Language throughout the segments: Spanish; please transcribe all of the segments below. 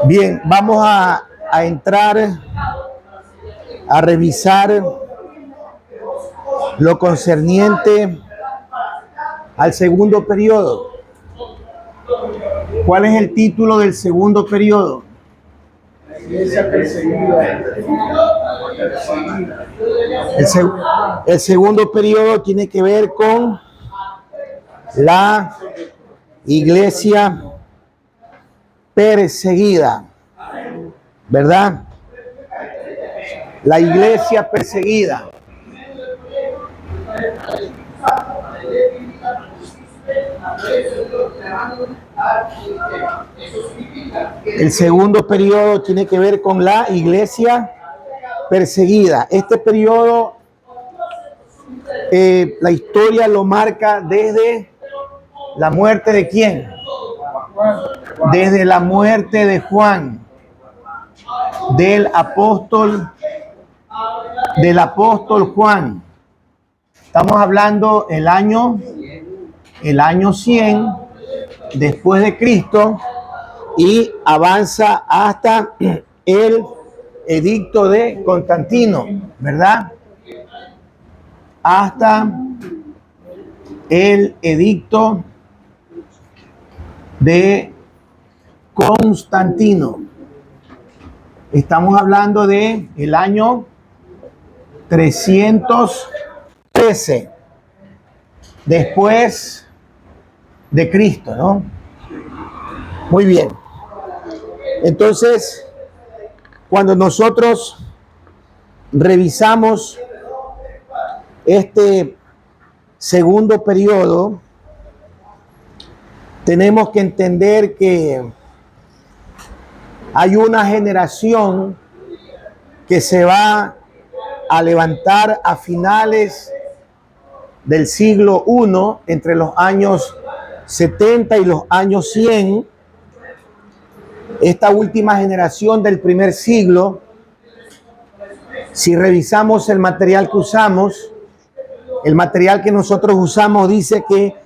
Bien, vamos a entrar a revisar lo concerniente al segundo periodo. ¿Cuál es el título del segundo periodo? La iglesia perseguida. El segundo periodo tiene que ver con la iglesia perseguida, ¿verdad? La iglesia perseguida. El segundo periodo tiene que ver con la iglesia perseguida. Este periodo, la historia lo marca desde la muerte de ¿quién? Desde la muerte de Juan, del apóstol Juan. Estamos hablando el año 100 después de Cristo y avanza hasta el edicto de Constantino, ¿verdad? Hasta el edicto de Constantino. Estamos hablando de el año 313 después de Cristo, ¿no? Muy bien. Entonces, cuando nosotros revisamos este segundo periodo, tenemos que entender que hay una generación que se va a levantar a finales del siglo I, entre los años 70 y los años 100. Esta última generación del primer siglo, si revisamos el material que usamos, el material que nosotros usamos dice que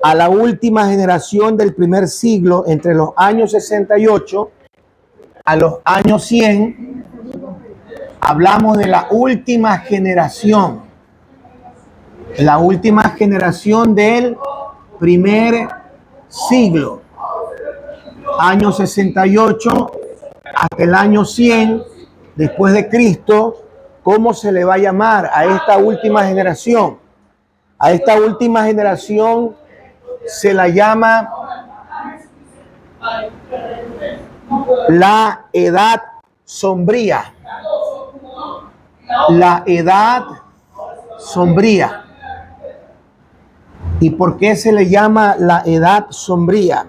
a la última generación del primer siglo, entre los años 68 a los años 100, hablamos de la última generación del primer siglo, año 68 hasta el año 100 después de Cristo. ¿Cómo se le va a llamar a esta última generación? A esta última generación se la llama la edad sombría. La edad sombría. ¿Y por qué se le llama la edad sombría?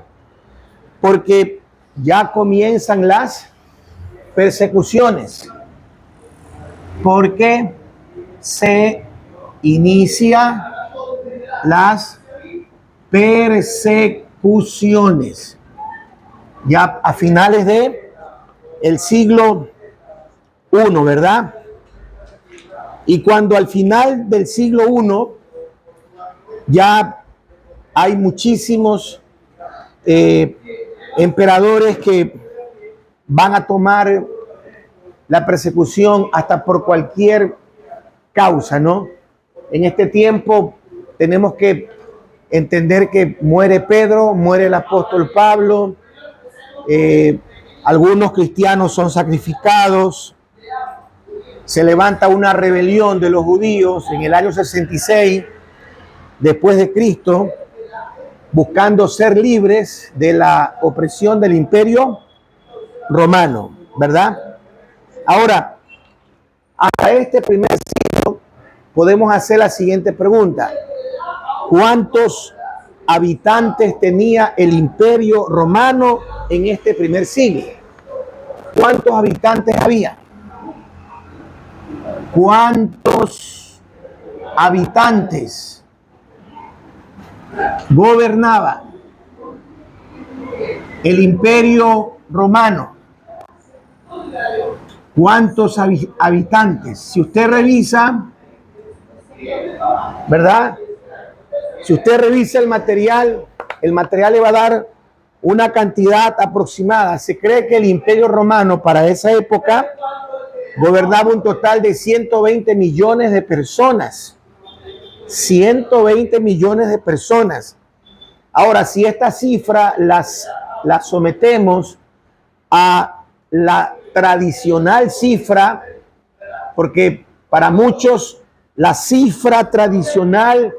Porque ya comienzan las persecuciones. Porque se inicia las persecuciones. Ya a finales de el siglo I, ¿verdad? Y cuando al final del siglo I ya hay muchísimos emperadores que van a tomar la persecución hasta por cualquier causa, ¿no? En este tiempo tenemos que entender que muere Pedro, muere el apóstol Pablo, algunos cristianos son sacrificados, se levanta una rebelión de los judíos en el año 66 después de Cristo, buscando ser libres de la opresión del imperio romano, ¿verdad? Ahora, hasta este primer siglo podemos hacer la siguiente pregunta: ¿cuántos habitantes tenía el imperio romano en este primer siglo? ¿Cuántos habitantes había? ¿Cuántos habitantes gobernaba el imperio romano? ¿Cuántos habitantes? Si usted revisa, ¿verdad? Si usted revisa el material le va a dar una cantidad aproximada. Se cree que el Imperio Romano para esa época gobernaba un total de 120 millones de personas. 120 millones de personas. Ahora, si esta cifra la sometemos a la tradicional cifra, porque para muchos la cifra tradicional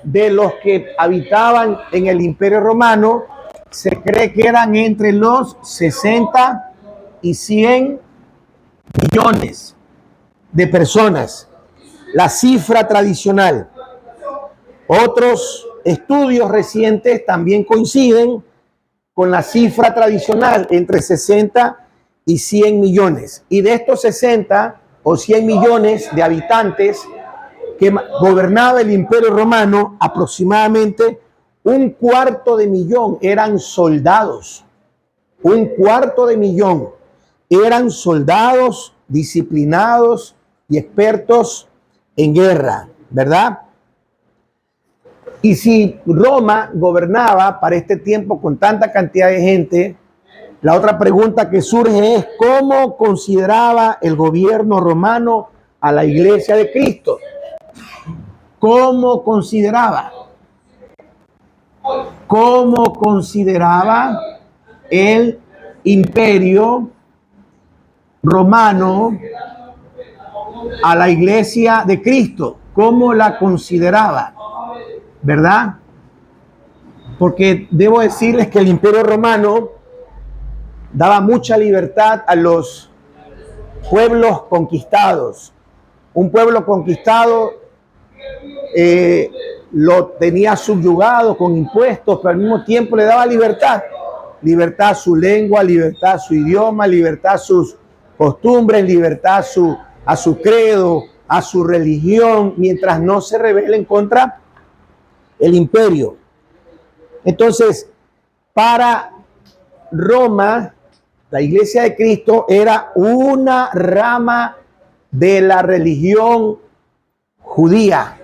de los que habitaban en el Imperio Romano se cree que eran entre los 60 y 100 millones de personas. La cifra tradicional. Otros estudios recientes también coinciden con la cifra tradicional entre 60 y 100 millones. Y de estos 60 o 100 millones de habitantes que gobernaba el Imperio Romano, aproximadamente 1/4 eran soldados. 1/4 eran soldados disciplinados y expertos en guerra, ¿verdad? Y si Roma gobernaba para este tiempo con tanta cantidad de gente, la otra pregunta que surge es ¿cómo consideraba el gobierno romano a la Iglesia de Cristo? ¿Cómo consideraba? ¿Cómo consideraba el Imperio Romano a la Iglesia de Cristo? ¿Cómo la consideraba? ¿Verdad? Porque debo decirles que el Imperio Romano daba mucha libertad a los pueblos conquistados. Un pueblo conquistado lo tenía subyugado con impuestos, pero al mismo tiempo le daba libertad. Libertad a su lengua, libertad a su idioma, libertad a sus costumbres, libertad a su credo, a su religión, mientras no se rebelen contra el imperio. Entonces, para Roma, la Iglesia de Cristo era una rama de la religión judía,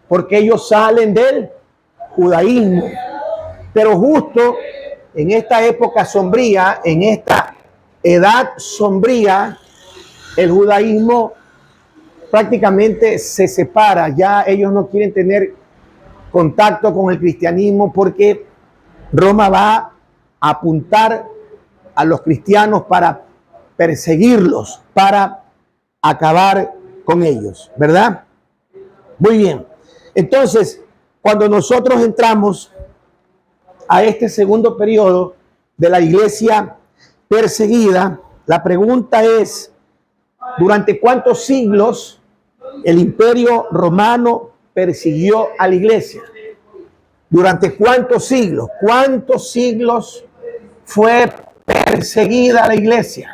porque ellos salen del judaísmo. Pero justo en esta época sombría, en esta edad sombría, el judaísmo prácticamente se separa. Ya ellos no quieren tener contacto con el cristianismo porque Roma va a apuntar a los cristianos para perseguirlos, para acabar con ellos, ¿verdad? Muy bien. Entonces, cuando nosotros entramos a este segundo periodo de la iglesia perseguida, la pregunta es, ¿durante cuántos siglos el Imperio Romano persiguió a la iglesia? ¿Durante cuántos siglos? ¿Cuántos siglos fue perseguida la iglesia?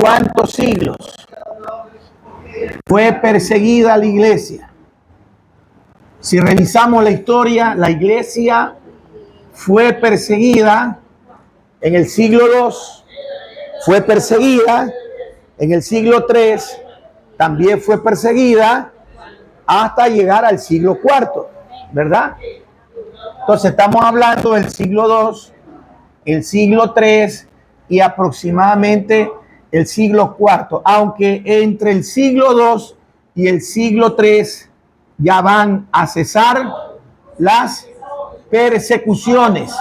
¿Cuántos siglos fue perseguida la iglesia? Si revisamos la historia, la iglesia fue perseguida en el siglo II, fue perseguida en el siglo III, también fue perseguida hasta llegar al siglo IV, ¿verdad? Entonces estamos hablando del siglo II, el siglo III y aproximadamente el siglo IV, aunque entre el siglo II y el siglo III ya van a cesar las persecuciones.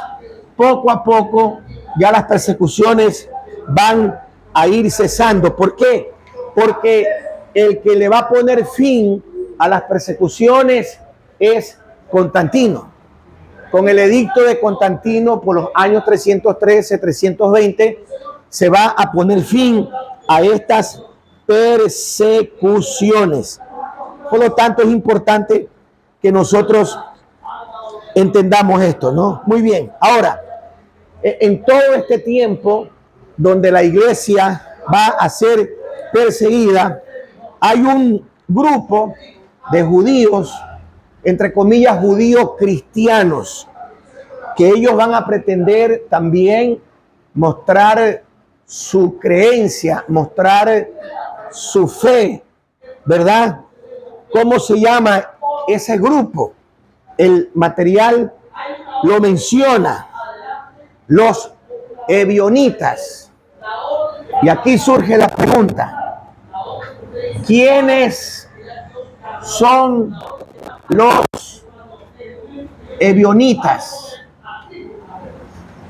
Poco a poco ya las persecuciones van a ir cesando. ¿Por qué? Porque el que le va a poner fin a las persecuciones es Constantino. Con el edicto de Constantino por los años 313, 320, se va a poner fin a estas persecuciones. Por lo tanto, es importante que nosotros entendamos esto, ¿no? Muy bien. Ahora, en todo este tiempo donde la iglesia va a ser perseguida, hay un grupo de judíos, entre comillas, judíos cristianos, que ellos van a pretender también mostrar su creencia, mostrar su fe, ¿verdad? ¿Cómo se llama ese grupo? El material lo menciona. los ebionitas. Y aquí surge la pregunta: ¿quiénes son los ebionitas?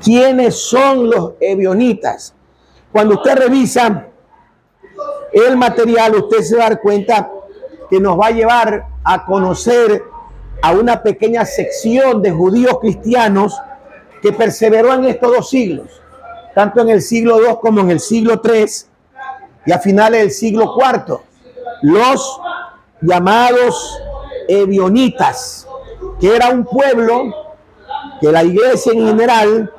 ¿Quiénes son los ebionitas? Cuando usted revisa el material, usted se va a dar cuenta que nos va a llevar a conocer a una pequeña sección de judíos cristianos que perseveró en estos 2 siglos, tanto en el siglo II como en el siglo III y a finales del siglo IV, los llamados ebionitas, que era un pueblo que la iglesia en general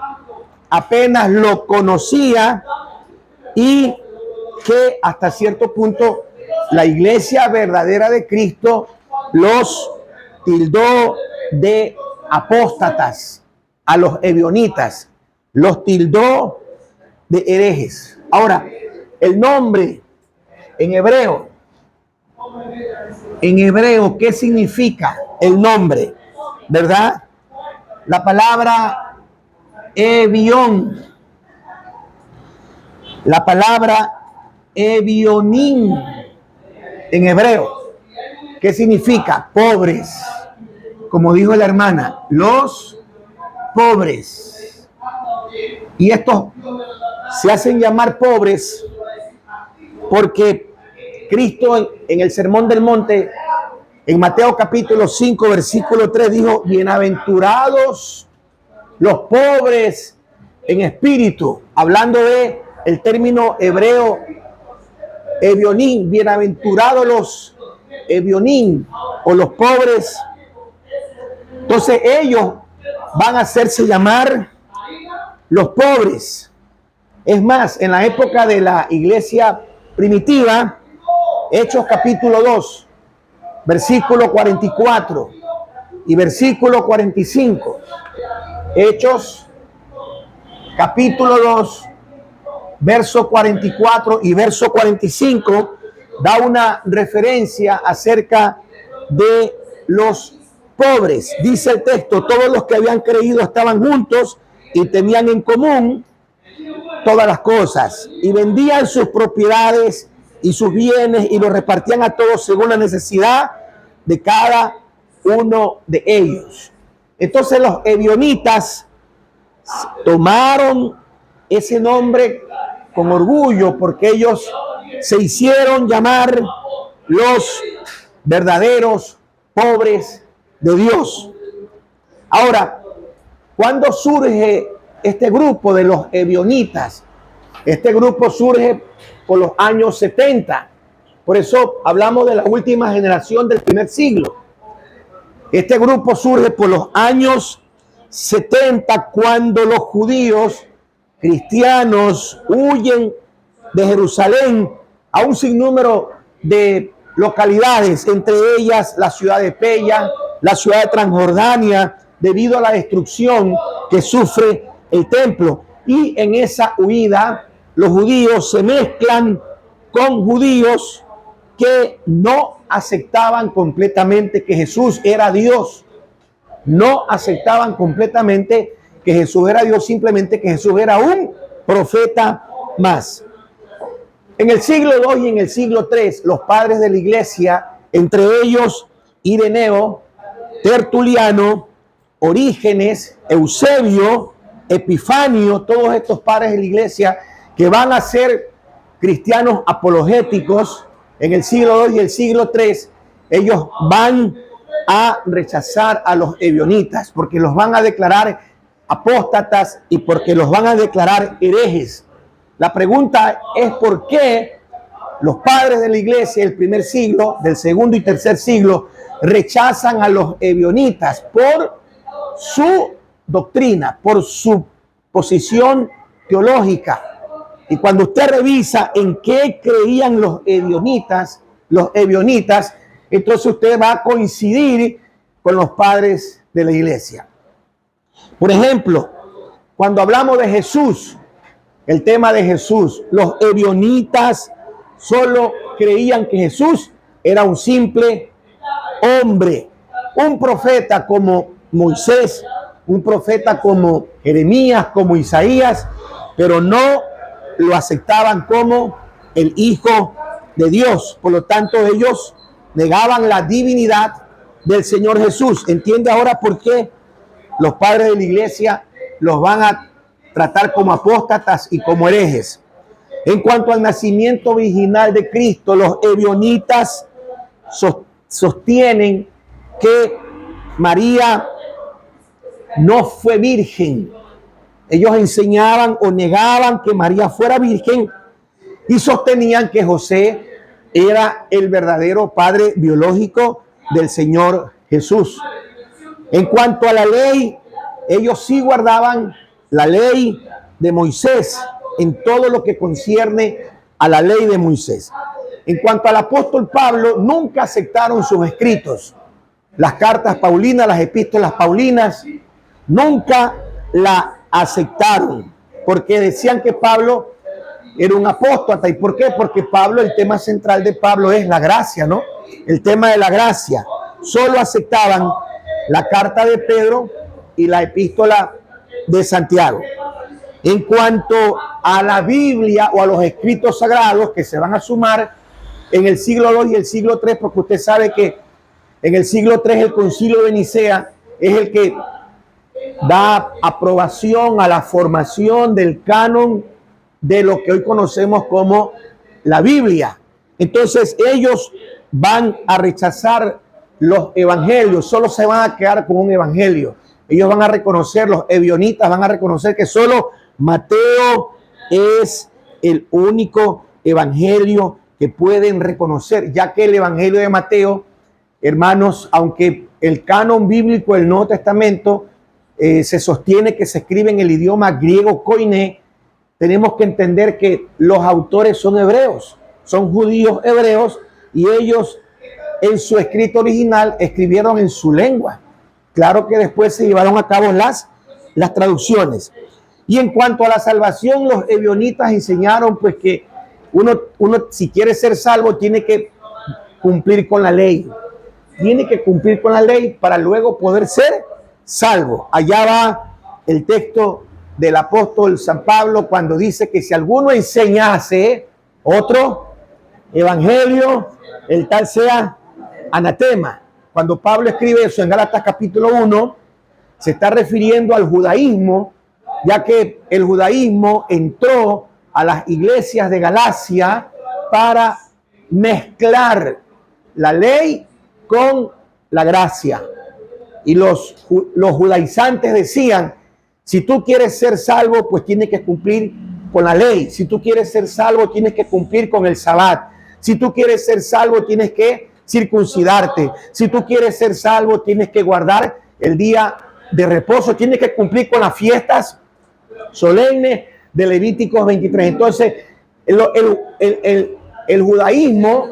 apenas lo conocía y que hasta cierto punto la iglesia verdadera de Cristo los tildó de apóstatas. A los ebionitas los tildó de herejes. Ahora, el nombre en hebreo, ¿qué significa el nombre? ¿Verdad? La palabra ebión, la palabra ebionín en hebreo, ¿qué significa? Pobres. Como dijo la hermana, los pobres. Y estos se hacen llamar pobres porque Cristo en el Sermón del Monte, en Mateo capítulo 5, versículo 3, dijo: bienaventurados los pobres en espíritu, hablando de el término hebreo ebionín, bienaventurados los ebionín o los pobres. Entonces ellos van a hacerse llamar los pobres. Es más, en la época de la iglesia primitiva, Hechos capítulo 2, versículo 44 y versículo 45. Hechos capítulo 2, verso 44 y verso 45 da una referencia acerca de los pobres. Dice el texto: todos los que habían creído estaban juntos y tenían en común todas las cosas, y vendían sus propiedades y sus bienes y los repartían a todos según la necesidad de cada uno de ellos. Entonces los ebionitas tomaron ese nombre con orgullo porque ellos se hicieron llamar los verdaderos pobres de Dios. Ahora, ¿cuándo surge este grupo de los ebionitas? Este grupo surge por los años 70. Por eso hablamos de la última generación del primer siglo. Este grupo surge por los años 70, cuando los judíos cristianos huyen de Jerusalén a un sinnúmero de localidades, entre ellas la ciudad de Peya, la ciudad de Transjordania, debido a la destrucción que sufre el templo. Y en esa huida, los judíos se mezclan con judíos que no aceptaban completamente que Jesús era Dios. No aceptaban completamente que Jesús era Dios, simplemente que Jesús era un profeta más. En el siglo II y en el siglo III, los padres de la iglesia, entre ellos Ireneo, Tertuliano, Orígenes, Eusebio, Epifanio, todos estos padres de la iglesia que van a ser cristianos apologéticos en el siglo II y el siglo III, ellos van a rechazar a los ebionitas porque los van a declarar apóstatas y porque los van a declarar herejes. La pregunta es por qué los padres de la iglesia del primer siglo, del segundo y tercer siglo, rechazan a los ebionitas por su doctrina, por su posición teológica. Y cuando usted revisa en qué creían los ebionitas, entonces usted va a coincidir con los padres de la iglesia. Por ejemplo, cuando hablamos de Jesús, el tema de Jesús, los ebionitas solo creían que Jesús era un simple hombre, un profeta como Moisés, un profeta como Jeremías, como Isaías, pero no lo aceptaban como el Hijo de Dios. Por lo tanto, ellos negaban la divinidad del Señor Jesús. ¿Entiende ahora por qué los padres de la iglesia los van a tratar como apóstatas y como herejes? En cuanto al nacimiento virginal de Cristo, los ebionitas sostienen que María no fue virgen. Ellos enseñaban o negaban que María fuera virgen y sostenían que José era el verdadero padre biológico del Señor Jesús. En cuanto a la ley, ellos sí guardaban la ley de Moisés en todo lo que concierne a la ley de Moisés. En cuanto al apóstol Pablo, nunca aceptaron sus escritos. Las cartas paulinas, las epístolas paulinas, nunca la aceptaron, porque decían que Pablo era un apóstata. ¿Y por qué? Porque Pablo, el tema central de Pablo es la gracia, ¿no? El tema de la gracia. Solo aceptaban la carta de Pedro y la epístola de Santiago. En cuanto a la Biblia o a los escritos sagrados que se van a sumar en el siglo II y el siglo III, porque usted sabe que en el siglo III el Concilio de Nicea es el que da aprobación a la formación del canon de lo que hoy conocemos como la Biblia. Entonces ellos van a rechazar los evangelios, solo se van a quedar con un evangelio. Ellos van a reconocer, los ebionitas van a reconocer que solo Mateo es el único evangelio que pueden reconocer, ya que el evangelio de Mateo, hermanos, aunque el canon bíblico del Nuevo Testamento se sostiene que se escribe en el idioma griego koiné, tenemos que entender que los autores son hebreos, son judíos hebreos, y ellos en su escrito original escribieron en su lengua. Claro que después se llevaron a cabo las traducciones. Y en cuanto a la salvación, los ebionitas enseñaron pues que uno si quiere ser salvo tiene que cumplir con la ley. Tiene que cumplir con la ley para luego poder ser salvo. Allá va el texto del apóstol San Pablo cuando dice que si alguno enseñase otro evangelio, el tal sea anatema. Cuando Pablo escribe eso en Gálatas capítulo 1, se está refiriendo al judaísmo, ya que el judaísmo entró a las iglesias de Galacia para mezclar la ley con la gracia. Y los judaizantes decían, si tú quieres ser salvo, pues tienes que cumplir con la ley. Si tú quieres ser salvo, tienes que cumplir con el Sabbat. Si tú quieres ser salvo, tienes que circuncidarte. Si tú quieres ser salvo, tienes que guardar el día de reposo. Tienes que cumplir con las fiestas solemnes de Levíticos 23. Entonces, el judaísmo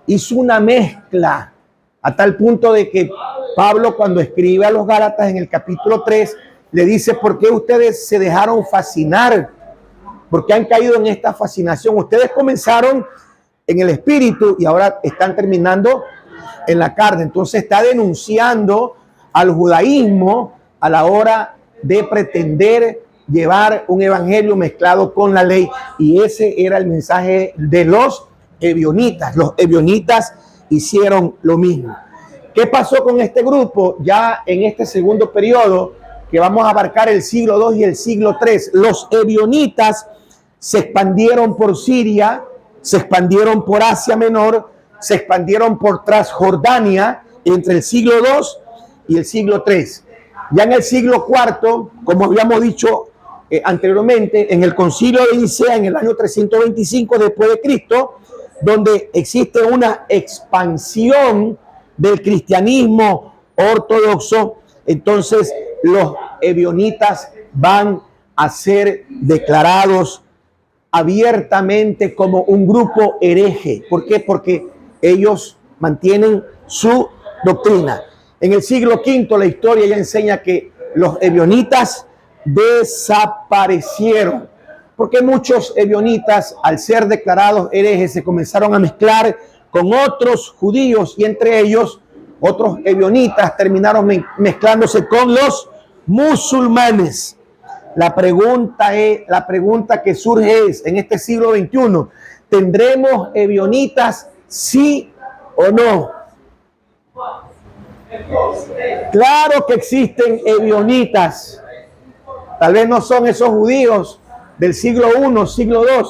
hizo una mezcla a tal punto de que Pablo, cuando escribe a los Gálatas en el capítulo 3, le dice, ¿por qué ustedes se dejaron fascinar? ¿Por qué han caído en esta fascinación? Ustedes comenzaron en el espíritu y ahora están terminando en la carne. Entonces está denunciando al judaísmo a la hora de pretender llevar un evangelio mezclado con la ley. Y ese era el mensaje de los ebionitas. Los ebionitas hicieron lo mismo. ¿Qué pasó con este grupo? Ya en este segundo periodo, que vamos a abarcar el siglo II y el siglo III, los ebionitas se expandieron por Siria, se expandieron por Asia Menor, se expandieron por Transjordania entre el siglo II y el siglo III. Ya en el siglo IV, como habíamos dicho anteriormente, en el Concilio de Nicea en el año 325 después de Cristo, donde existe una expansión del cristianismo ortodoxo, entonces los ebionitas van a ser declarados abiertamente como un grupo hereje. ¿Por qué? Porque ellos mantienen su doctrina. En el siglo V la historia ya enseña que los ebionitas desaparecieron, porque muchos ebionitas, al ser declarados herejes, se comenzaron a mezclar con otros judíos y entre ellos otros ebionitas terminaron mezclándose con los musulmanes. La pregunta que surge es, en este siglo XXI, ¿tendremos ebionitas, sí o no? Claro que existen ebionitas. Tal vez no son esos judíos del siglo I, siglo II,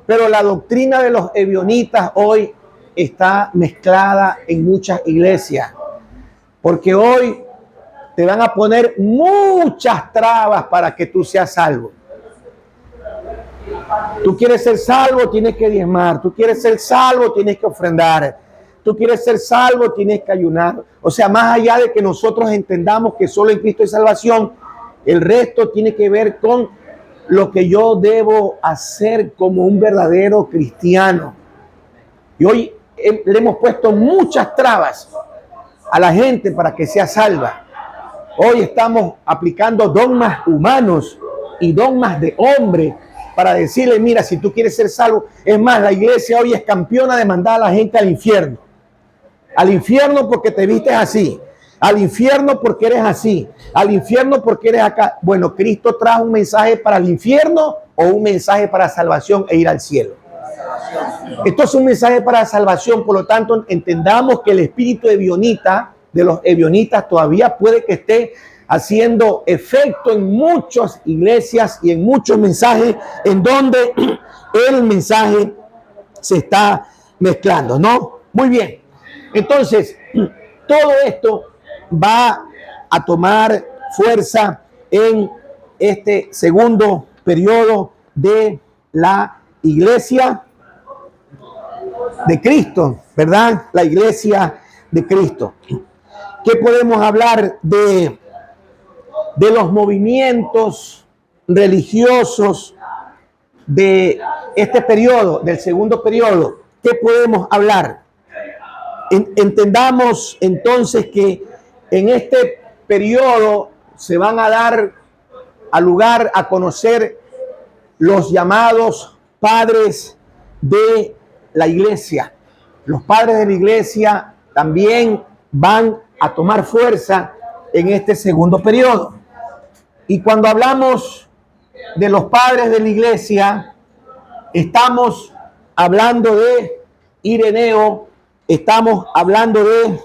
pero la doctrina de los ebionitas hoy está mezclada en muchas iglesias, porque hoy te van a poner muchas trabas para que tú seas salvo. Tú quieres ser salvo, tienes que diezmar. Tú quieres ser salvo, tienes que ofrendar. Tú quieres ser salvo, tienes que ayunar. O sea, más allá de que nosotros entendamos que solo en Cristo hay salvación, el resto tiene que ver con lo que yo debo hacer como un verdadero cristiano. Y hoy le hemos puesto muchas trabas a la gente para que sea salva. Hoy estamos aplicando dogmas humanos y dogmas de hombre para decirle, mira, si tú quieres ser salvo. Es más, la iglesia hoy es campeona de mandar a la gente al infierno. Al infierno porque te vistes así. Al infierno porque eres así. Al infierno porque eres acá. Bueno, Cristo trajo un mensaje para el infierno o un mensaje para salvación e ir al cielo. Esto es un mensaje para salvación, por lo tanto, entendamos que el espíritu ebionita, de los ebionitas, todavía puede que esté haciendo efecto en muchas iglesias y en muchos mensajes en donde el mensaje se está mezclando, ¿no? Muy bien. Entonces, todo esto va a tomar fuerza en este segundo periodo de la iglesia de Cristo, ¿verdad? La iglesia de Cristo. ¿Qué podemos hablar de los movimientos religiosos de este periodo, del segundo periodo? ¿Qué podemos hablar? Entendamos entonces que en este periodo se van a dar a lugar a conocer los llamados padres de la iglesia. Los padres de la iglesia también van a tomar fuerza en este segundo periodo. Y cuando hablamos de los padres de la iglesia, estamos hablando de Ireneo, estamos hablando de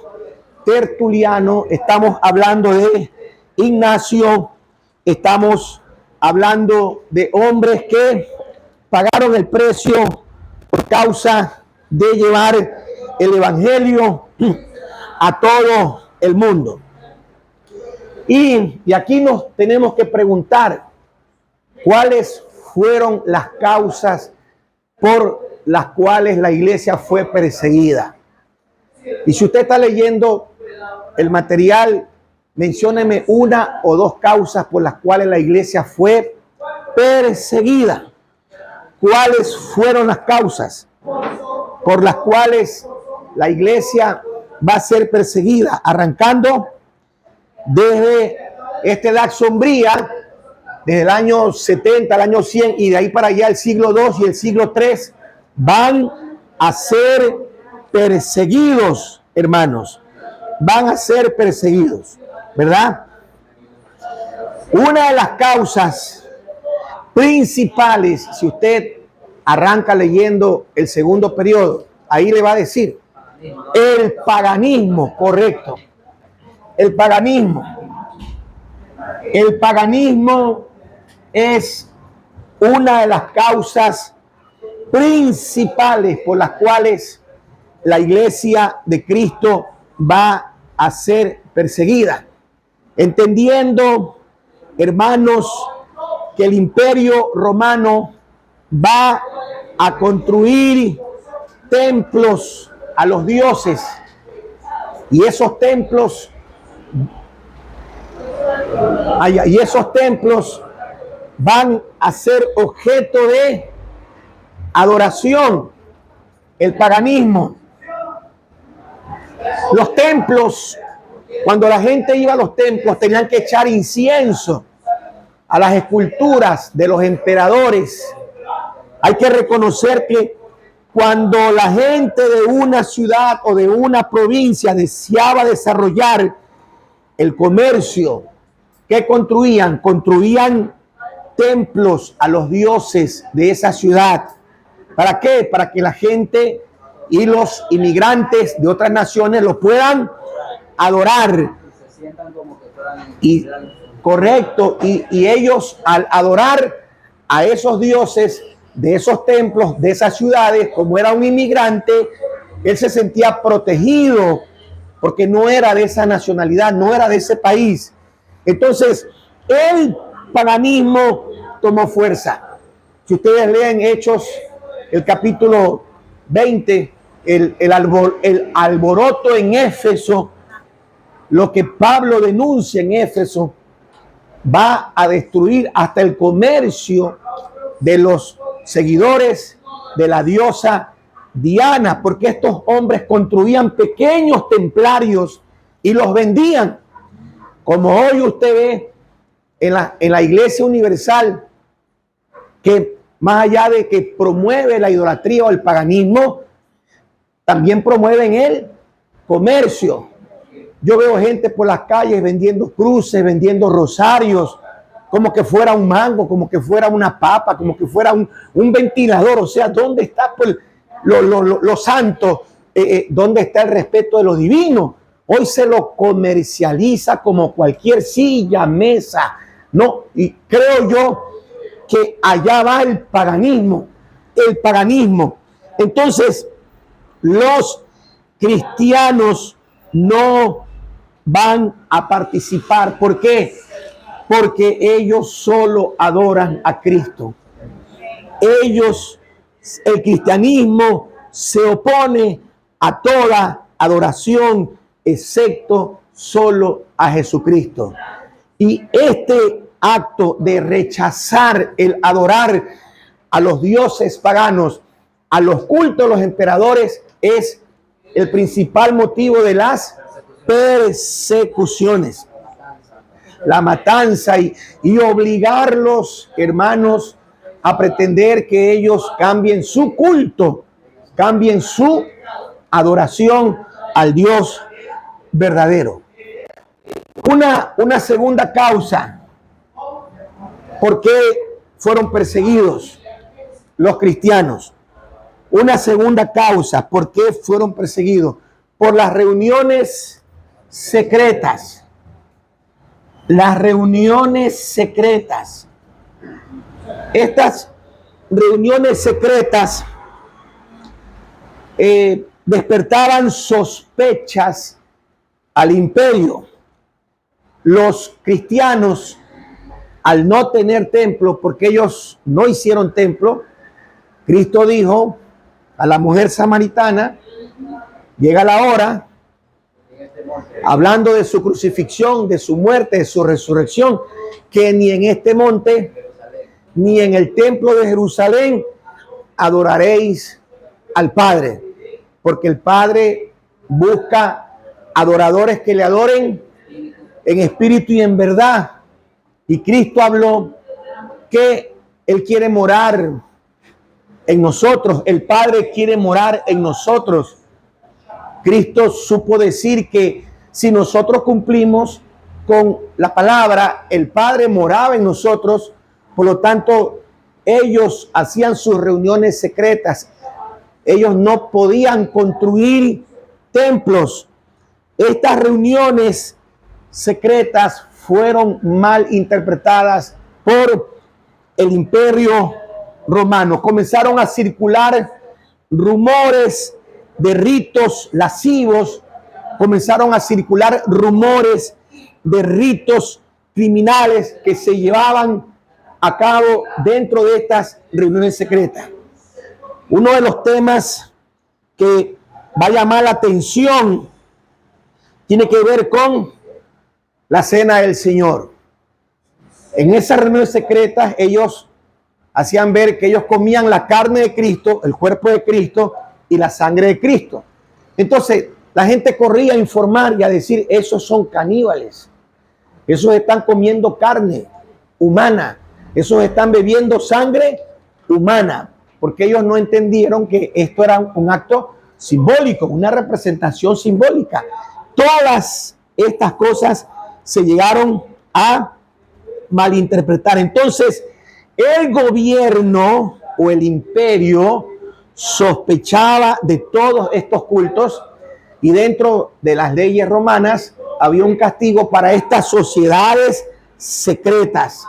Tertuliano, estamos hablando de Ignacio, estamos hablando de hombres que pagaron el precio por causa de llevar el evangelio a todo el mundo. Y aquí nos tenemos que preguntar cuáles fueron las causas por las cuales la iglesia fue perseguida. Y si usted está leyendo el material, mencióneme una o dos causas por las cuales la iglesia fue perseguida. ¿Cuáles fueron las causas por las cuales la iglesia va a ser perseguida? Arrancando desde esta edad sombría, desde el año 70 al año 100 y de ahí para allá el siglo II y el siglo III, van a ser perseguidos, hermanos. Van a ser perseguidos, ¿verdad? Una de las causas principales, si usted arranca leyendo el segundo periodo, ahí le va a decir el paganismo, correcto. El paganismo. El paganismo es una de las causas principales por las cuales la iglesia de Cristo va a ser perseguida. Entendiendo, hermanos, que el imperio romano va a construir templos a los dioses y esos templos van a ser objeto de adoración. El paganismo. Los templos, cuando la gente iba a los templos, tenían que echar incienso a las esculturas de los emperadores. Hay que reconocer que cuando la gente de una ciudad o de una provincia deseaba desarrollar el comercio, ¿Qué construían? Construían templos a los dioses de esa ciudad. ¿Para qué? Para que la gente y los inmigrantes de otras naciones los puedan adorar. Y correcto, y ellos al adorar a esos dioses de esos templos, de esas ciudades, como era un inmigrante, él se sentía protegido porque no era de esa nacionalidad, no era de ese país. Entonces, el paganismo tomó fuerza. Si ustedes leen Hechos, el capítulo 20, el alboroto en Éfeso, lo que Pablo denuncia en Éfeso, va a destruir hasta el comercio de los seguidores de la diosa Diana, porque estos hombres construían pequeños templarios y los vendían. Como hoy usted ve en la Iglesia Universal, que más allá de que promueve la idolatría o el paganismo, también promueven el comercio. Yo veo gente por las calles vendiendo cruces, vendiendo rosarios, como que fuera un mango, como que fuera una papa, como que fuera un ventilador. O sea, ¿dónde está pues, lo santo? ¿Dónde está el respeto de lo divino? Hoy se lo comercializa como cualquier silla, mesa. No, y creo yo que allá va el paganismo. El paganismo. Entonces, los cristianos no van a participar. ¿Por qué? Porque ellos solo adoran a Cristo. Ellos, el cristianismo se opone a toda adoración excepto solo a Jesucristo. Y este acto de rechazar el adorar a los dioses paganos, a los cultos de los emperadores, es el principal motivo de las persecuciones, la matanza y obligarlos, hermanos, a pretender que ellos cambien su culto, cambien su adoración al Dios verdadero. Una segunda causa, ¿por qué fueron perseguidos los cristianos? Una segunda causa, ¿por qué fueron perseguidos? Por las reuniones secretas. Las reuniones secretas. Estas reuniones secretas despertaban sospechas al imperio. Los cristianos, al no tener templo, porque ellos no hicieron templo, Cristo dijo a la mujer samaritana, llega la hora, hablando de su crucifixión, de su muerte, de su resurrección, que ni en este monte, ni en el templo de Jerusalén adoraréis al Padre, porque el Padre busca adoradores que le adoren en espíritu y en verdad. Y Cristo habló que Él quiere morar en nosotros, el Padre quiere morar en nosotros. Cristo supo decir que si nosotros cumplimos con la palabra, el Padre moraba en nosotros. Por lo tanto, ellos hacían sus reuniones secretas. Ellos no podían construir templos. Estas reuniones secretas fueron mal interpretadas por el Imperio Romano. Comenzaron a circular rumores de ritos lascivos, comenzaron a circular rumores de ritos criminales que se llevaban a cabo dentro de estas reuniones secretas. Uno de los temas que va a llamar la atención tiene que ver con la cena del Señor. En esas reuniones secretas ellos hacían ver que ellos comían la carne de Cristo, el cuerpo de Cristo y la sangre de Cristo. Entonces la gente corría a informar y a decir, esos son caníbales, esos están comiendo carne humana, esos están bebiendo sangre humana, porque ellos no entendieron que esto era un acto simbólico, una representación simbólica. Todas estas cosas se llegaron a malinterpretar. Entonces, el gobierno o el imperio sospechaba de todos estos cultos y dentro de las leyes romanas había un castigo para estas sociedades secretas.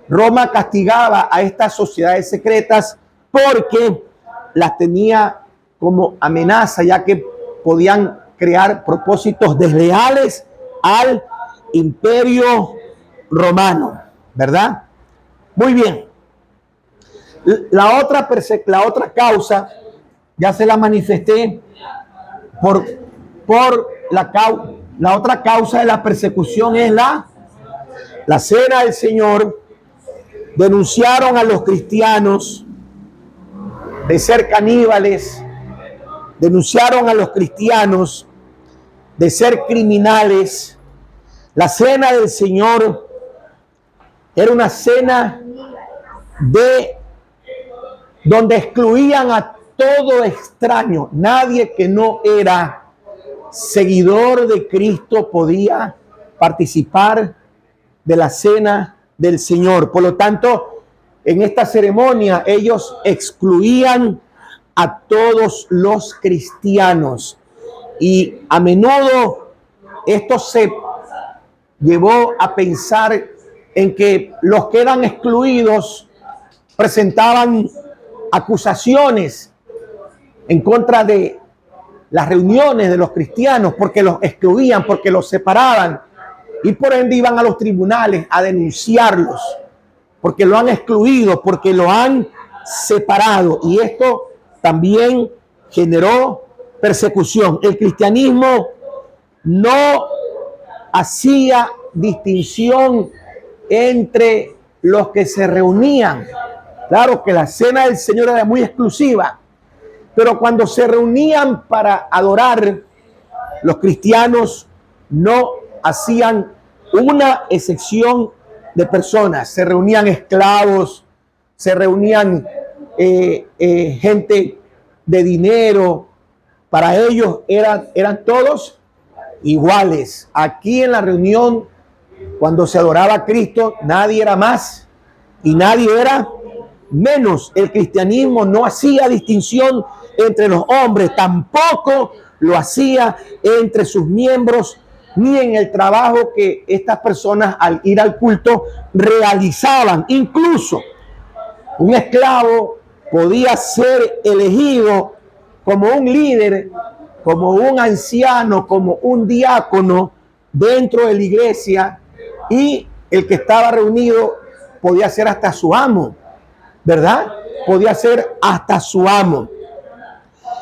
Roma castigaba a estas sociedades secretas porque las tenía como amenaza, ya que podían crear propósitos desleales al imperio romano, ¿verdad? Muy bien. La otra causa, ya se la manifesté, por la otra causa de la persecución es la cena del Señor. Denunciaron a los cristianos de ser caníbales, denunciaron a los cristianos de ser criminales. La cena del Señor era una cena donde excluían a todo extraño. Nadie que no era seguidor de Cristo podía participar de la cena del Señor. Por lo tanto, en esta ceremonia ellos excluían a todos los cristianos y a menudo esto se llevó a pensar en que los que eran excluidos presentaban acusaciones en contra de las reuniones de los cristianos porque los excluían, porque los separaban y por ende iban a los tribunales a denunciarlos porque lo han excluido, porque lo han separado, y esto también generó persecución. El cristianismo no hacía distinción entre los que se reunían. Claro que la cena del Señor era muy exclusiva, pero cuando se reunían para adorar, los cristianos no hacían una excepción de personas. Se reunían esclavos, se reunían gente de dinero. Para ellos eran todos iguales. Aquí en la reunión, cuando se adoraba a Cristo, nadie era más y nadie era menos. El cristianismo no hacía distinción entre los hombres, tampoco lo hacía entre sus miembros, ni en el trabajo que estas personas al ir al culto realizaban. Incluso un esclavo podía ser elegido como un líder, como un anciano, como un diácono dentro de la iglesia, y el que estaba reunido podía ser hasta su amo, ¿verdad? Podía ser hasta su amo.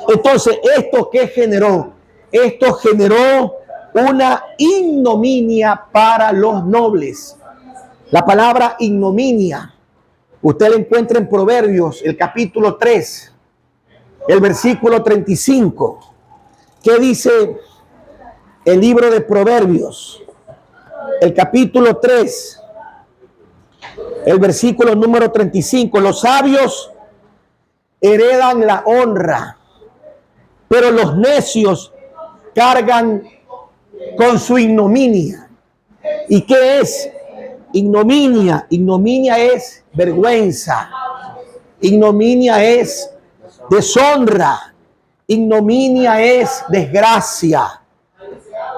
Entonces, ¿esto qué generó? Esto generó una ignominia para los nobles. La palabra ignominia, usted la encuentra en Proverbios, el capítulo 3, el versículo 35. ¿Qué dice el libro de Proverbios? El capítulo 3, el versículo número 35. Los sabios heredan la honra, pero los necios cargan con su ignominia. ¿Y qué es ignominia? Ignominia es vergüenza. Ignominia es deshonra. Ignominia es desgracia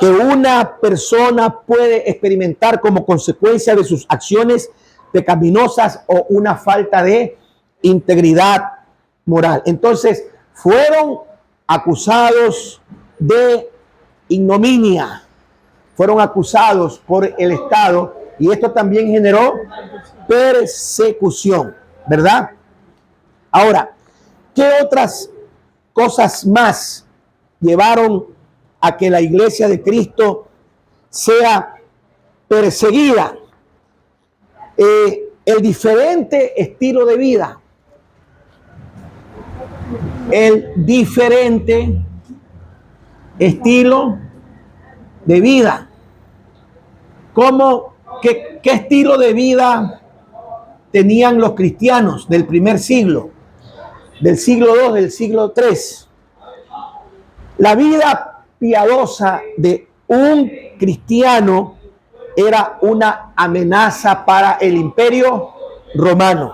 que una persona puede experimentar como consecuencia de sus acciones pecaminosas o una falta de integridad moral. Entonces, fueron acusados de ignominia, fueron acusados por el Estado, y esto también generó persecución, ¿verdad? Ahora, ¿qué otras cosas más llevaron a que la iglesia de Cristo sea perseguida? El diferente estilo de vida. El diferente estilo de vida. ¿Qué estilo de vida tenían los cristianos del primer siglo, del siglo II, del siglo III? La vida piadosa de un cristiano era una amenaza para el imperio romano.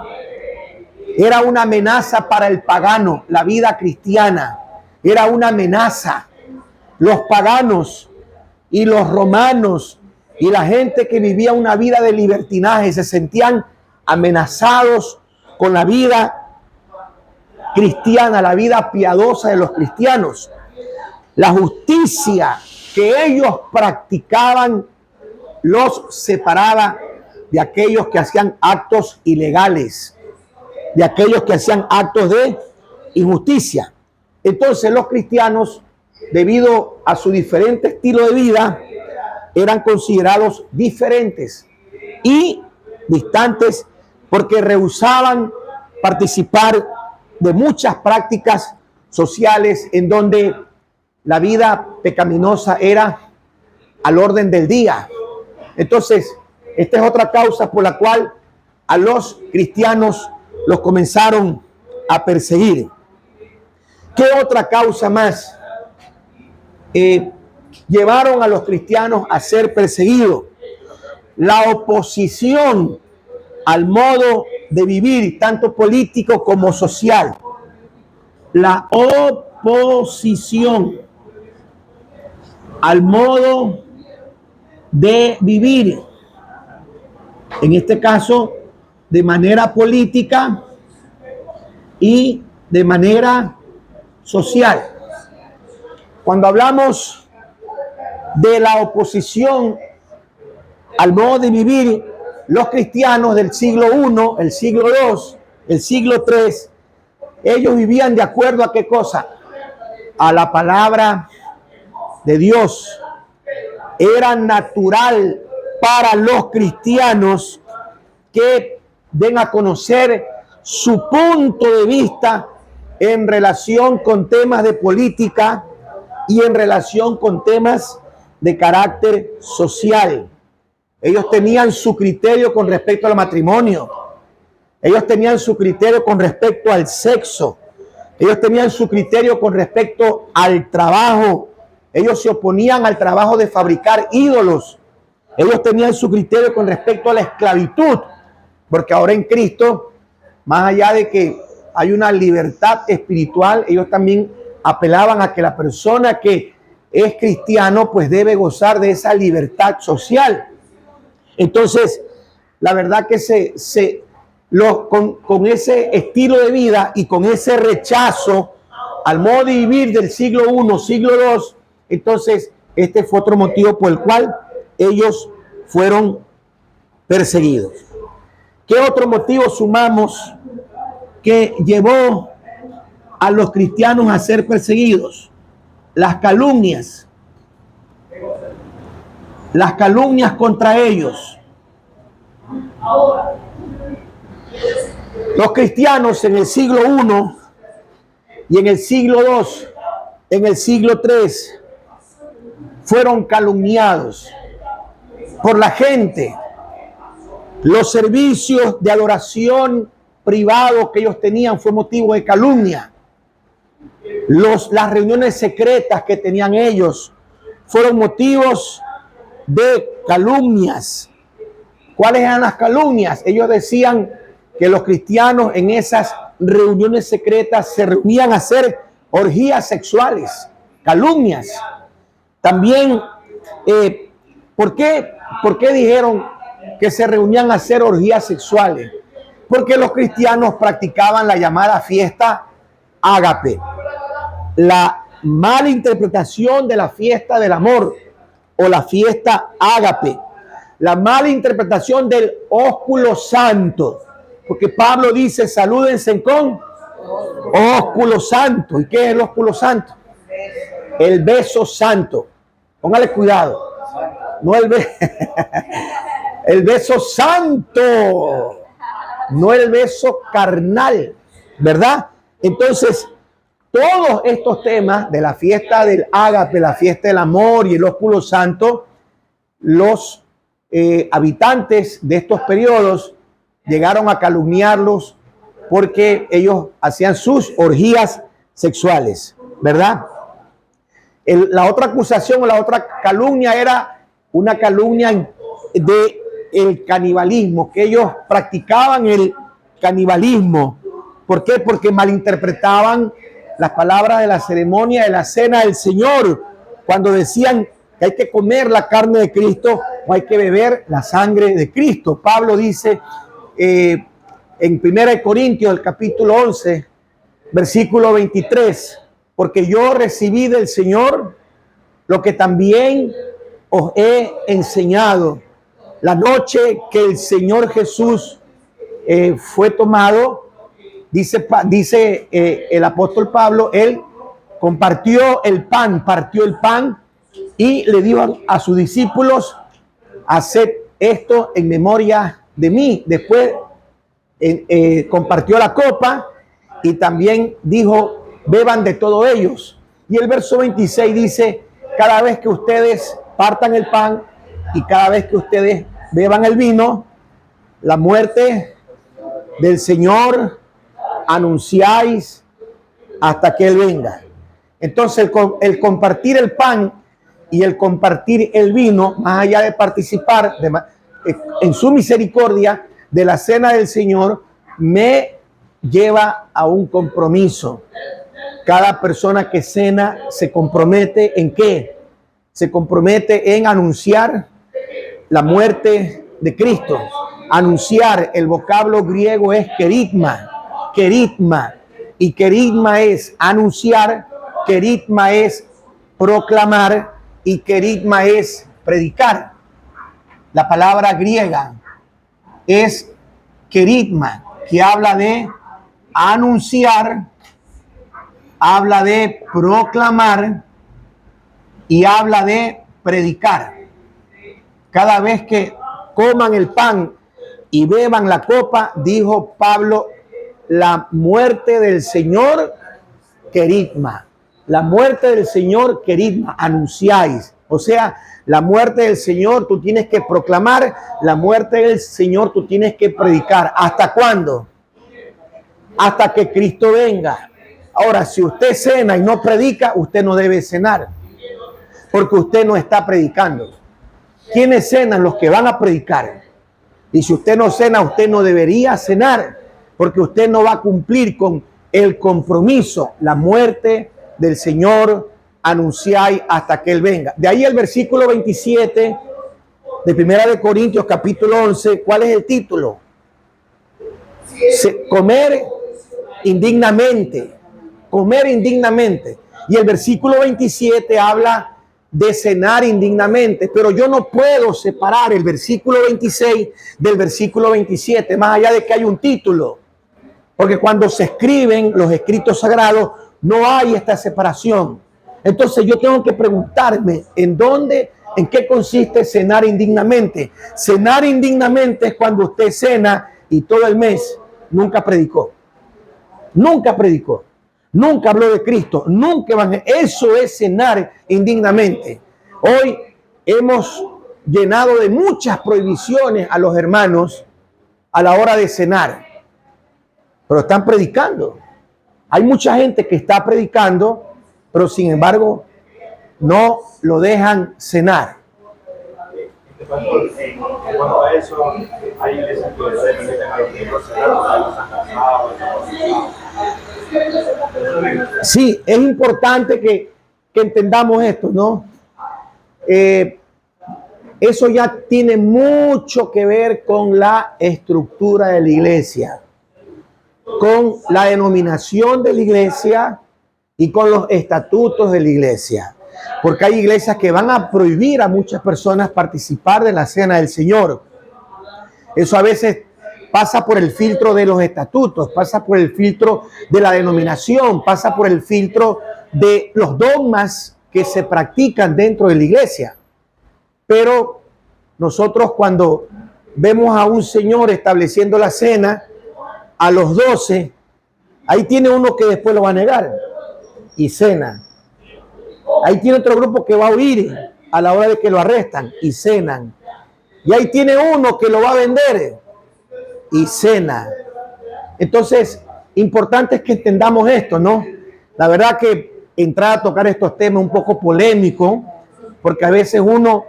Era una amenaza para el pagano, la vida cristiana. Era una amenaza. Los paganos y los romanos y la gente que vivía una vida de libertinaje se sentían amenazados con la vida cristiana, la vida piadosa de los cristianos. La justicia que ellos practicaban los separaba de aquellos que hacían actos ilegales, de aquellos que hacían actos de injusticia. Entonces los cristianos, debido a su diferente estilo de vida, eran considerados diferentes y distantes porque rehusaban participar de muchas prácticas sociales en donde la vida pecaminosa era al orden del día. Entonces, esta es otra causa por la cual a los cristianos los comenzaron a perseguir. ¿Qué otra causa más llevaron a los cristianos a ser perseguidos? La oposición al modo de vivir, tanto político como social. La oposición al modo de vivir, en este caso de manera política y de manera social. Cuando hablamos de la oposición al modo de vivir, los cristianos del siglo I, el siglo II, el siglo III, ellos vivían de acuerdo a qué cosa? A la palabra de Dios. Era natural para los cristianos que den a conocer su punto de vista en relación con temas de política y en relación con temas de carácter social. Ellos tenían su criterio con respecto al matrimonio. Ellos tenían su criterio con respecto al sexo. Ellos tenían su criterio con respecto al trabajo. Ellos se oponían al trabajo de fabricar ídolos. Ellos tenían su criterio con respecto a la esclavitud. Porque ahora en Cristo, más allá de que hay una libertad espiritual, ellos también apelaban a que la persona que es cristiano pues debe gozar de esa libertad social. Entonces, la verdad que con ese estilo de vida y con ese rechazo al modo de vivir del siglo I, siglo II, entonces este fue otro motivo por el cual ellos fueron perseguidos. ¿Qué otro motivo sumamos que llevó a los cristianos a ser perseguidos? Las calumnias. Las calumnias contra ellos. Los cristianos en el siglo I y en el siglo II, en el siglo III, fueron calumniados por la gente. Los servicios de adoración privados que ellos tenían fue motivo de calumnia. Las reuniones secretas que tenían ellos fueron motivos de calumnias. ¿Cuáles eran las calumnias? Ellos decían que los cristianos en esas reuniones secretas se reunían a hacer orgías sexuales. Calumnias. También, ¿por qué dijeron que se reunían a hacer orgías sexuales? Porque los cristianos practicaban la llamada fiesta ágape. La mala interpretación de la fiesta del amor o la fiesta ágape. La mala interpretación del ósculo santo. Porque Pablo dice, salúdense con ósculo santo. ¿Y qué es el ósculo santo? El beso santo. Póngale cuidado. No el beso santo. No el beso carnal. ¿Verdad? Entonces, todos estos temas de la fiesta del ágape, la fiesta del amor y el ósculo santo, los habitantes de estos periodos llegaron a calumniarlos porque ellos hacían sus orgías sexuales, ¿verdad? La otra acusación o la otra calumnia era una calumnia de el canibalismo, que ellos practicaban el canibalismo. ¿Por qué? Porque malinterpretaban las palabras de la ceremonia de la cena del Señor, cuando decían que hay que comer la carne de Cristo o hay que beber la sangre de Cristo. Pablo dice en 1 Corintios, el capítulo 11, versículo 23, porque yo recibí del Señor lo que también os he enseñado. La noche que el Señor Jesús fue tomado, dice el apóstol Pablo, él compartió el pan, partió el pan y le dijo a sus discípulos: haced esto en memoria de mí. Después compartió la copa y también dijo: beban de todos ellos. Y el verso 26 dice: cada vez que ustedes partan el pan y cada vez que ustedes beban el vino, la muerte del Señor anunciáis hasta que Él venga. Entonces el compartir el pan y el compartir el vino, más allá de participar en su misericordia de la cena del Señor, me lleva a un compromiso. Cada persona que cena se compromete ¿en qué? Se compromete en anunciar la muerte de Cristo. Anunciar, el vocablo griego es kerigma, kerigma, y kerigma es anunciar, kerigma es proclamar y kerigma es predicar. La palabra griega es kerigma, que habla de anunciar, habla de proclamar y habla de predicar. Cada vez que coman el pan y beban la copa, dijo Pablo, la muerte del Señor kerigma. La muerte del Señor kerigma, anunciáis. O sea, la muerte del Señor tú tienes que proclamar, la muerte del Señor tú tienes que predicar. ¿Hasta cuándo? Hasta que Cristo venga. Ahora, si usted cena y no predica, usted no debe cenar, porque usted no está predicando. ¿Quiénes cenan? Los que van a predicar. Y si usted no cena, usted no debería cenar, porque usted no va a cumplir con el compromiso, la muerte del Señor anunciáis hasta que Él venga. De ahí el versículo 27 de 1 Corintios capítulo 11, ¿cuál es el título? Comer indignamente, comer indignamente. Y el versículo 27 habla de cenar indignamente, pero yo no puedo separar el versículo 26 del versículo 27, más allá de que hay un título, porque cuando se escriben los escritos sagrados no hay esta separación. Entonces yo tengo que preguntarme en qué consiste cenar indignamente. Cenar indignamente es cuando usted cena y todo el mes nunca predicó, nunca predicó, nunca habló de Cristo, nunca evangelizó. Eso es cenar indignamente. Hoy hemos llenado de muchas prohibiciones a los hermanos a la hora de cenar, pero están predicando. Hay mucha gente que está predicando, pero sin embargo no lo dejan cenar. En cuanto a eso, hay iglesias que le permiten a los miembros cenar. Sí, es importante que entendamos esto, ¿no? Eso ya tiene mucho que ver con la estructura de la iglesia, con la denominación de la iglesia y con los estatutos de la iglesia. Porque hay iglesias que van a prohibir a muchas personas participar de la cena del Señor. Eso a veces pasa por el filtro de los estatutos, pasa por el filtro de la denominación, pasa por el filtro de los dogmas que se practican dentro de la iglesia. Pero nosotros cuando vemos a un señor estableciendo la cena a los 12, ahí tiene uno que después lo va a negar y cena. Ahí tiene otro grupo que va a huir a la hora de que lo arrestan y cenan. Y ahí tiene uno que lo va a vender y cena. Entonces, importante es que entendamos esto, ¿no? La verdad que entrar a tocar estos temas es un poco polémico, porque a veces uno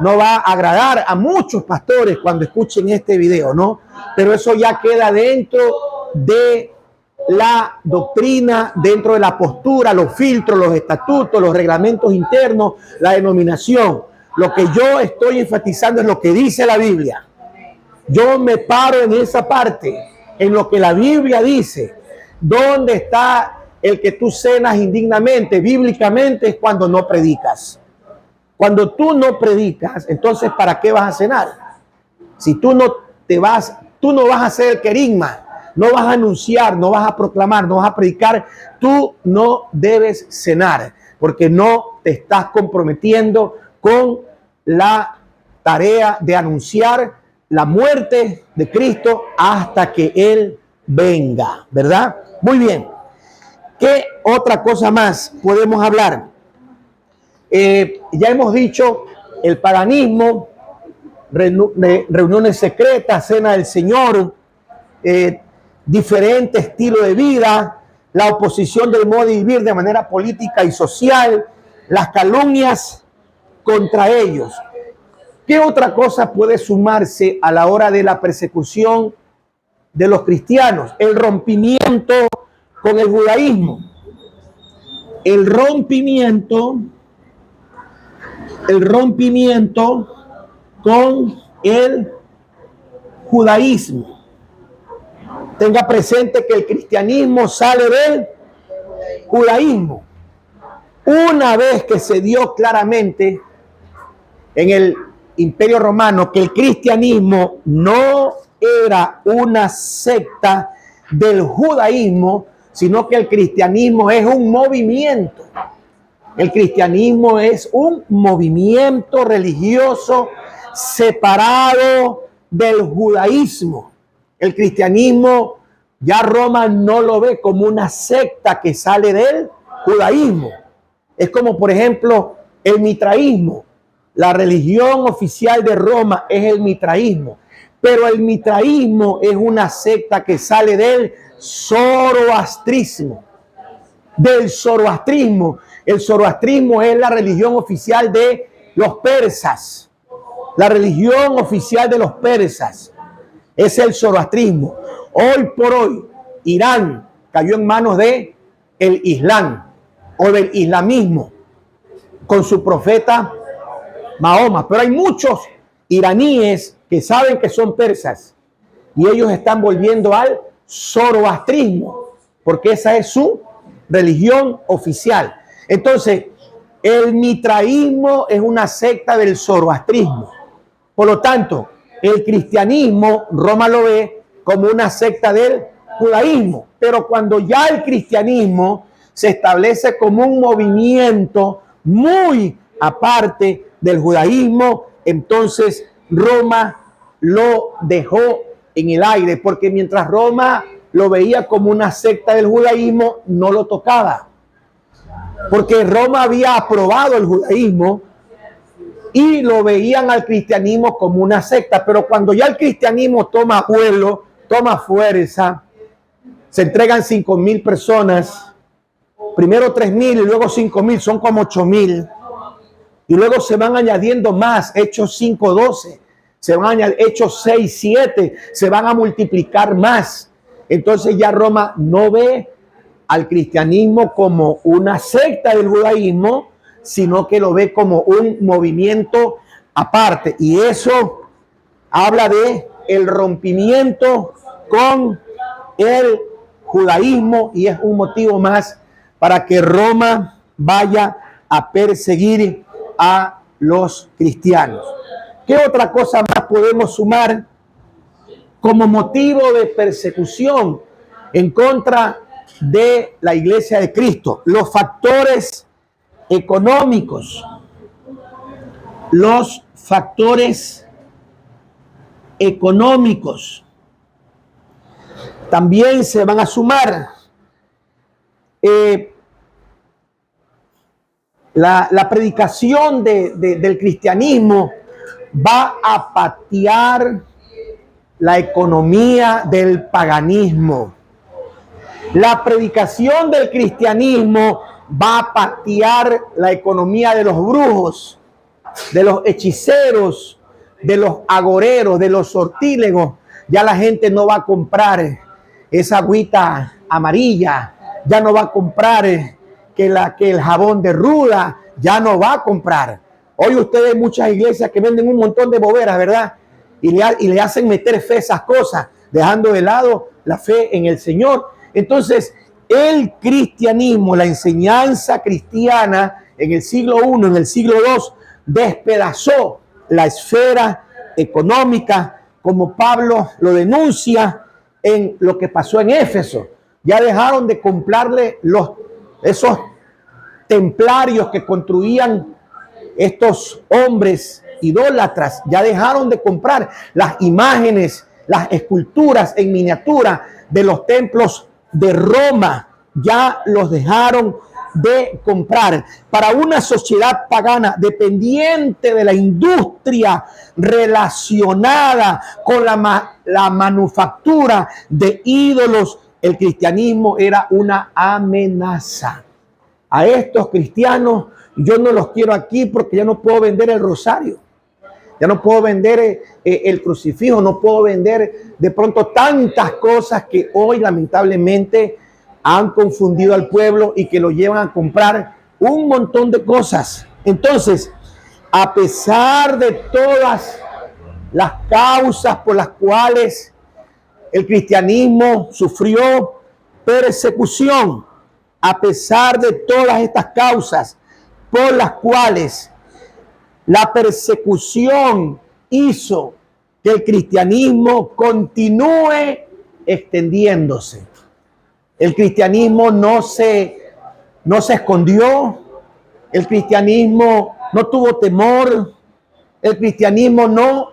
no va a agradar a muchos pastores cuando escuchen este video, ¿no? Pero eso ya queda dentro de la doctrina, dentro de la postura, los filtros, los estatutos, los reglamentos internos, la denominación. Lo que yo estoy enfatizando es lo que dice la Biblia. Yo me paro en esa parte, en lo que la Biblia dice. ¿Dónde está el que tú cenas indignamente? Bíblicamente es cuando no predicas. Cuando tú no predicas, entonces ¿para qué vas a cenar? Si tú no vas a hacer el querigma, no vas a anunciar, no vas a proclamar, no vas a predicar, tú no debes cenar, porque no te estás comprometiendo con la tarea de anunciar la muerte de Cristo hasta que Él venga, ¿verdad? Muy bien. ¿Qué otra cosa más podemos hablar? Ya hemos dicho el paganismo, reuniones secretas, cena del Señor, diferente estilo de vida, la oposición del modo de vivir de manera política y social, las calumnias contra ellos. ¿Qué otra cosa puede sumarse a la hora de la persecución de los cristianos? El rompimiento con el judaísmo. El rompimiento con el judaísmo. Tenga presente que el cristianismo sale del judaísmo. Una vez que se dio claramente en el Imperio Romano que el cristianismo no era una secta del judaísmo, sino que el cristianismo es un movimiento. El cristianismo es un movimiento religioso separado del judaísmo. El cristianismo, ya Roma no lo ve como una secta que sale del judaísmo. Es como, por ejemplo, el mitraísmo. La religión oficial de Roma es el mitraísmo. Pero el mitraísmo es una secta que sale del zoroastrismo. Del zoroastrismo. El zoroastrismo es la religión oficial de los persas. La religión oficial de los persas es el zoroastrismo. Hoy por hoy, Irán cayó en manos de el Islam o del islamismo con su profeta Mahoma. Pero hay muchos iraníes que saben que son persas y ellos están volviendo al zoroastrismo porque esa es su religión oficial. Entonces, el mitraísmo es una secta del zoroastrismo. Por lo tanto, el cristianismo, Roma lo ve como una secta del judaísmo. Pero cuando ya el cristianismo se establece como un movimiento muy aparte del judaísmo, entonces Roma lo dejó en el aire, porque mientras Roma lo veía como una secta del judaísmo, no lo tocaba. Porque Roma había aprobado el judaísmo y lo veían al cristianismo como una secta. Pero cuando ya el cristianismo toma vuelo, toma fuerza, se entregan 5,000 personas, primero 3,000 y luego 5,000, son como 8,000. Y luego se van añadiendo más, Hechos 5:12, se van a añadir Hechos 6:7, se van a multiplicar más. Entonces ya Roma no ve al cristianismo como una secta del judaísmo, sino que lo ve como un movimiento aparte. Y eso habla de el rompimiento con el judaísmo y es un motivo más para que Roma vaya a perseguir a los cristianos. ¿Qué otra cosa más podemos sumar como motivo de persecución en contra de la Iglesia de Cristo? Los factores económicos. Los factores económicos también se van a sumar. La predicación del cristianismo va a patear la economía del paganismo. La predicación del cristianismo va a patear la economía de los brujos. de los hechiceros, de los agoreros, de los sortílegos. Ya la gente no va a comprar esa agüita amarilla, ya no va a comprar que el jabón de ruda, ya no va a comprar. Hoy ustedes hay muchas iglesias que venden un montón de boberas, ¿verdad? Y le hacen meter fe a esas cosas, dejando de lado la fe en el Señor. Entonces, el cristianismo, la enseñanza cristiana en el siglo I, en el siglo II, despedazó la esfera económica, como Pablo lo denuncia en lo que pasó en Éfeso. Ya dejaron de comprarle esos templarios que construían estos hombres idólatras, ya dejaron de comprar las imágenes, las esculturas en miniatura de los templos de Roma, ya los dejaron de comprar. Para una sociedad pagana dependiente de la industria relacionada con la manufactura de ídolos, el cristianismo era una amenaza. A estos cristianos yo no los quiero aquí porque ya no puedo vender el rosario, ya no puedo vender el crucifijo, no puedo vender de pronto tantas cosas que hoy lamentablemente han confundido al pueblo y que lo llevan a comprar un montón de cosas. Entonces, a pesar de todas las causas por las cuales el cristianismo sufrió persecución, a pesar de todas estas causas por las cuales la persecución hizo que el cristianismo continúe extendiéndose. El cristianismo no se escondió, el cristianismo no tuvo temor, el cristianismo no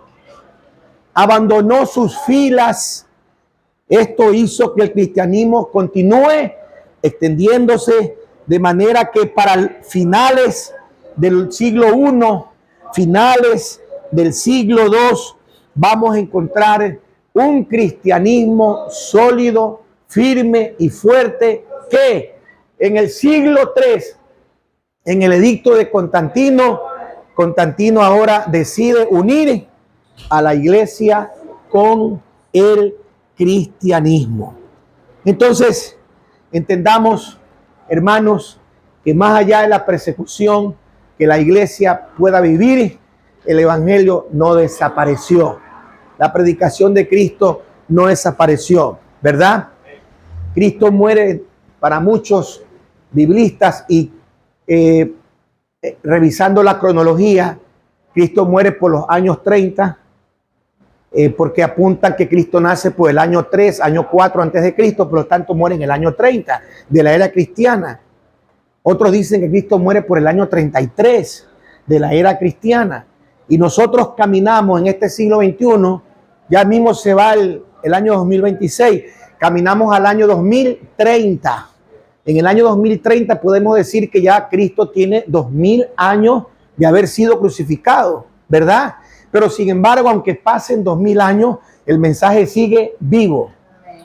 abandonó sus filas. Esto hizo que el cristianismo continúe extendiéndose, de manera que para finales del siglo I, finales del siglo II, vamos a encontrar un cristianismo sólido, firme y fuerte, que en el siglo III, en el edicto de Constantino ahora decide unir a la iglesia con el cristianismo. Entonces, entendamos, hermanos, que más allá de la persecución que la iglesia pueda vivir, el evangelio no desapareció. La predicación de Cristo no desapareció, ¿verdad? Cristo muere para muchos biblistas y revisando la cronología, Cristo muere por los años 30, porque apuntan que Cristo nace por el año 3, año 4 antes de Cristo, por lo tanto muere en el año 30 de la era cristiana. Otros dicen que Cristo muere por el año 33 de la era cristiana. Y nosotros caminamos en este siglo XXI, ya mismo se va el año 2026, caminamos al año 2030. En el año 2030 podemos decir que ya Cristo tiene 2000 años de haber sido crucificado, ¿verdad? Pero sin embargo, aunque pasen 2000 años, el mensaje sigue vivo,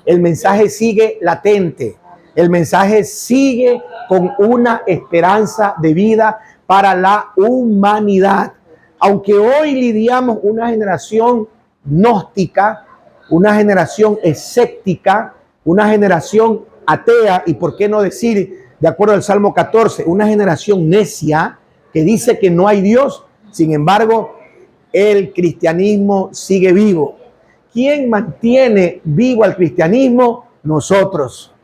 el mensaje sigue latente, el mensaje sigue con una esperanza de vida para la humanidad. Aunque hoy lidiamos una generación gnóstica, una generación escéptica, una generación atea, y por qué no decir, de acuerdo al Salmo 14, una generación necia que dice que no hay Dios. Sin embargo, el cristianismo sigue vivo. ¿Quién mantiene vivo al cristianismo? Nosotros,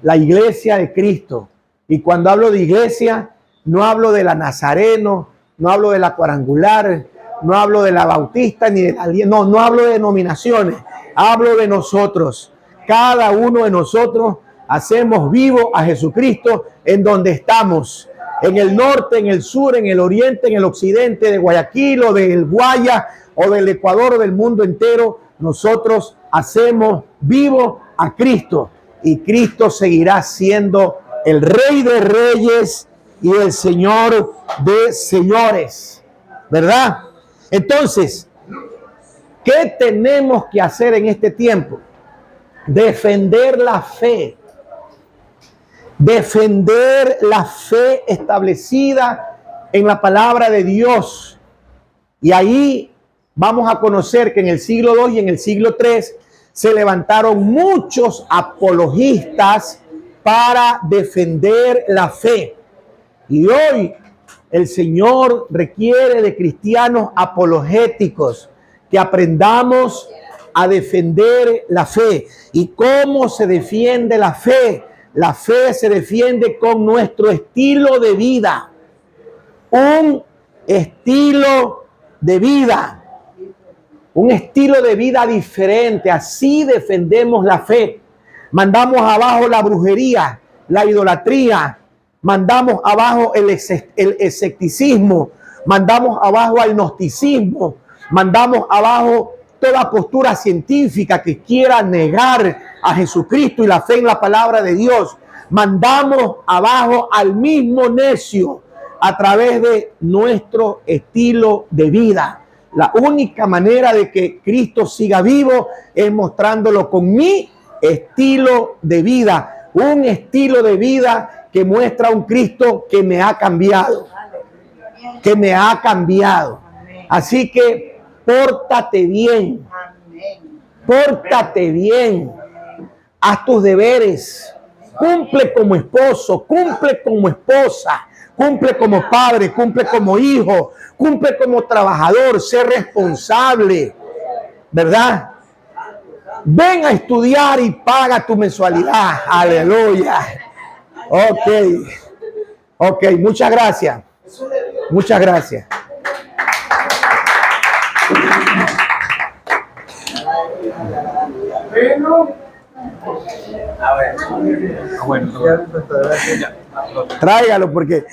la iglesia de Cristo. Y cuando hablo de iglesia, no hablo de la Nazareno, no hablo de la Cuadrangular, no hablo de la Bautista, ni de la... No hablo de denominaciones, hablo de nosotros. Cada uno de nosotros hacemos vivo a Jesucristo en donde estamos. En el norte, en el sur, en el oriente, en el occidente, de Guayaquil o del Guaya o del Ecuador o del mundo entero, nosotros hacemos vivo a Cristo. Y Cristo seguirá siendo el Rey de Reyes y el Señor de Señores, ¿verdad? Entonces, ¿qué tenemos que hacer en este tiempo? Defender la fe. Defender la fe establecida en la palabra de Dios. Y ahí vamos a conocer que en el siglo II y en el siglo III se levantaron muchos apologistas para defender la fe. Y hoy el Señor requiere de cristianos apologéticos, que aprendamos a defender la fe. ¿Y cómo se defiende la fe? La fe se defiende con nuestro estilo de vida. Un estilo de vida. Un estilo de vida diferente. Así defendemos la fe. Mandamos abajo la brujería, la idolatría. Mandamos abajo el escepticismo. Mandamos abajo el gnosticismo. Mandamos abajo toda postura científica que quiera negar a Jesucristo y la fe en la palabra de Dios. Mandamos abajo al mismo necio a través de nuestro estilo de vida. La única manera de que Cristo siga vivo es mostrándolo con mi estilo de vida. Un estilo de vida que muestra un Cristo que me ha cambiado. Que me ha cambiado. Así que pórtate bien. Pórtate bien. Haz tus deberes. Cumple como esposo, cumple como esposa, cumple como padre, cumple como hijo, cumple como trabajador, sé responsable, ¿verdad? Ven a estudiar y paga tu mensualidad. Aleluya. Ok, muchas gracias. Muchas gracias. Tráigalo porque